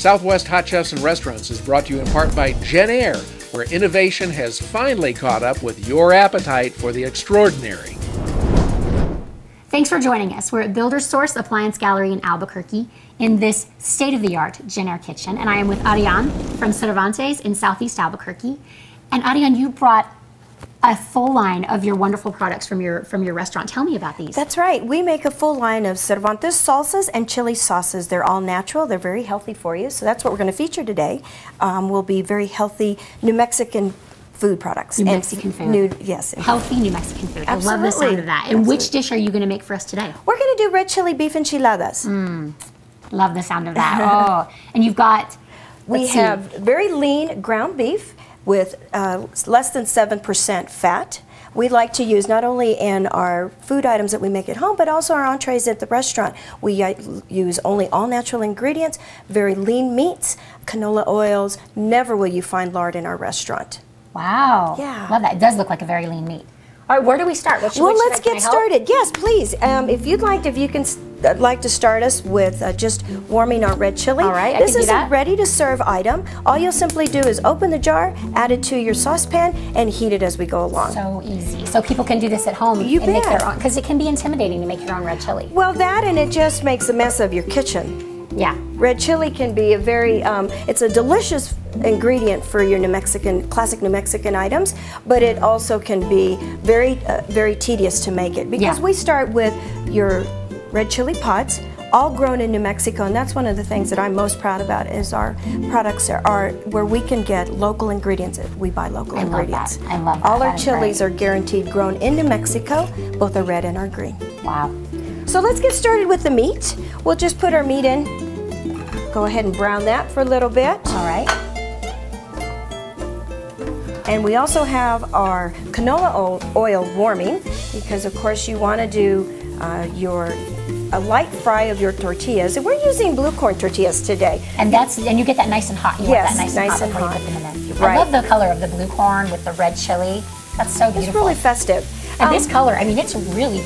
Southwest Hot Chefs and Restaurants is brought to you in part by Jen Air, where innovation has finally caught up with your appetite for the extraordinary. Thanks for joining us. We're at Builder's Source Appliance Gallery in Albuquerque in this state-of-the-art Jen Air kitchen, and I am with Ariane from Cervantes in Southeast Albuquerque. And Ariane, you brought a full line of your wonderful products from your restaurant. Tell me about these. That's right. We make a full line of Cervantes salsas and chili sauces. They're all natural. They're very healthy for you. So that's what we're going to feature today. Will be very healthy New Mexican food products. New Mexican food. Yes. Healthy New Mexican food. Absolutely. I love the sound of that. And Absolutely. which dish are you going to make for us today? We're going to do red chili beef enchiladas. Love the sound of that. Oh, and you've got... We have very lean ground beef with less than 7% fat. We like to use not only in our food items that we make at home, but also our entrees at the restaurant. We use only all natural ingredients, very lean meats, canola oils. Never will you find lard in our restaurant. Wow. Yeah. Love that. It does look like a very lean meat. All right, where do we start? Well, let's get started. Yes, please. If you'd like, like to start us with just warming our red chili. All right, this is a a ready-to-serve item. All you'll simply do is open the jar, add it to your saucepan, and heat it as we go along. So easy. So people can do this at home and make their own, because it can be intimidating to make your own red chili. Well, that and it just makes a mess of your kitchen. Yeah. Red chili can be a very, it's a delicious ingredient for your classic New Mexican items, but it also can be very, very tedious to make it because we start with your red chili pods, all grown in New Mexico, and that's one of the things that I'm most proud about is our products are where we can get local ingredients. We buy local ingredients. I love that. All our chilies are guaranteed grown in New Mexico, both our red and our green. Wow. So let's get started with the meat. We'll just put our meat in. Go ahead and brown that for a little bit. All right. And we also have our canola oil warming because, of course, you want to do a light fry of your tortillas. And we're using blue corn tortillas today. And you get that nice and hot. You want that nice and hot before you put them in there. I love the color of the blue corn with the red chili. That's so beautiful. It's really festive. And this color, I mean, it's really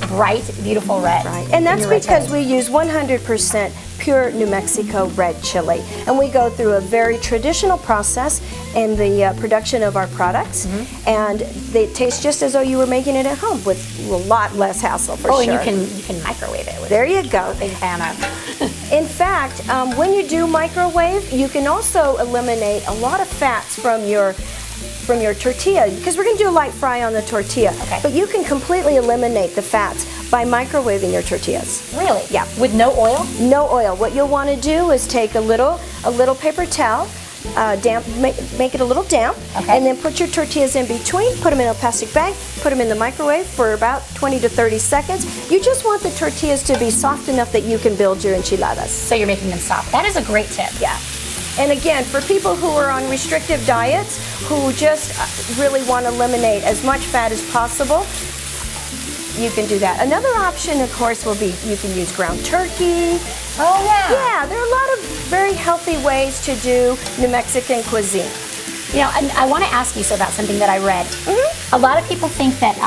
bright, beautiful red. Right, and that's because we use 100% pure New Mexico red chili. And we go through a very traditional process in the production of our products. And they taste just as though you were making it at home with a lot less hassle for sure. And you can microwave it. There you go. Big fan of. In fact, when you do microwave, you can also eliminate a lot of fats from your tortilla, because we're going to do a light fry on the tortilla. Okay. But you can completely eliminate the fats by microwaving your tortillas. Really? Yeah. With no oil? No oil. What you'll want to do is take a little paper towel, make it a little damp, and then put your tortillas in between, put them in a plastic bag, put them in the microwave for about 20 to 30 seconds. You just want the tortillas to be soft enough that you can build your enchiladas. So you're making them soft. That is a great tip. Yeah. And again, for people who are on restrictive diets, who just really want to eliminate as much fat as possible, you can do that. Another option, of course, will be you can use ground turkey. Oh, yeah. Yeah, there are a lot of very healthy ways to do New Mexican cuisine. You know, and I want to ask you about something that I read. A lot of people think that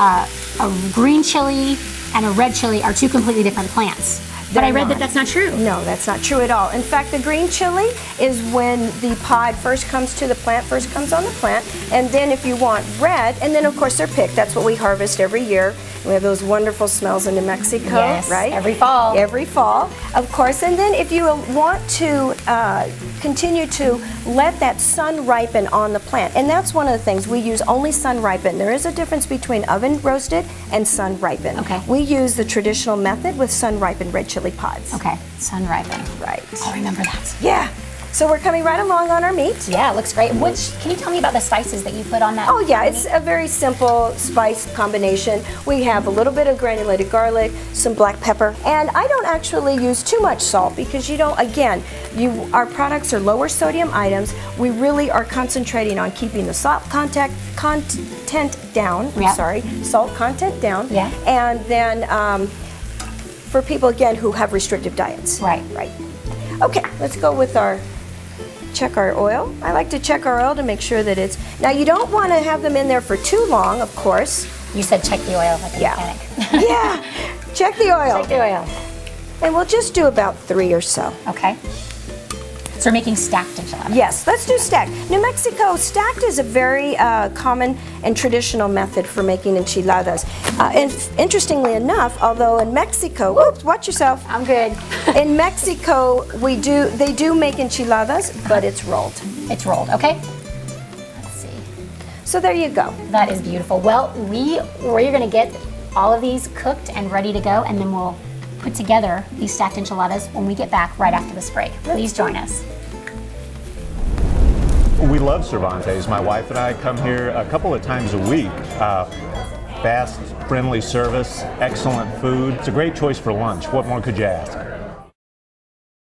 a green chili and a red chili are two completely different plants. But I read that that's not true. No, that's not true at all. In fact, the green chili is when the pod first comes to the plant, first comes on the plant, and then if you want red, and then of course they're picked. That's what we harvest every year. We have those wonderful smells in New Mexico, right? Every fall. Every fall, of course. And then if you want to continue to let that sun ripen on the plant, and that's one of the things, we use only sun ripen. There is a difference between oven roasted and sun ripen. Okay. We use the traditional method with sun ripened red chili pods. Okay, sun ripen. Right. I'll remember that. Yeah. So we're coming right along on our meat. Yeah, it looks great. Can you tell me about the spices that you put on that? Oh yeah, it's a very simple spice combination. We have a little bit of granulated garlic, some black pepper, and I don't actually use too much salt because our products are lower sodium items. We really are concentrating on keeping the salt content down. Salt content down. Yeah. And then for people again who have restrictive diets. Right. Okay, let's go with check our oil. I like to check our oil to make sure that it's, now you don't want to have them in there for too long, of course. You said check the oil like a mechanic. Yeah, check the oil. Check the oil. And we'll just do about 3 or so. Okay. So we're making stacked enchiladas. Yes, let's do stacked. New Mexico, stacked is a very common and traditional method for making enchiladas. And interestingly enough, although in Mexico, whoops, watch yourself. I'm good. In Mexico, they do make enchiladas, but it's rolled. It's rolled, okay? Let's see. So there you go. That is beautiful. Well, we're gonna get all of these cooked and ready to go, and then we'll put together these stacked enchiladas when we get back right after this break. Please join us. We love Cervantes. My wife and I come here a couple of times a week. Fast, friendly service, excellent food. It's a great choice for lunch. What more could you ask?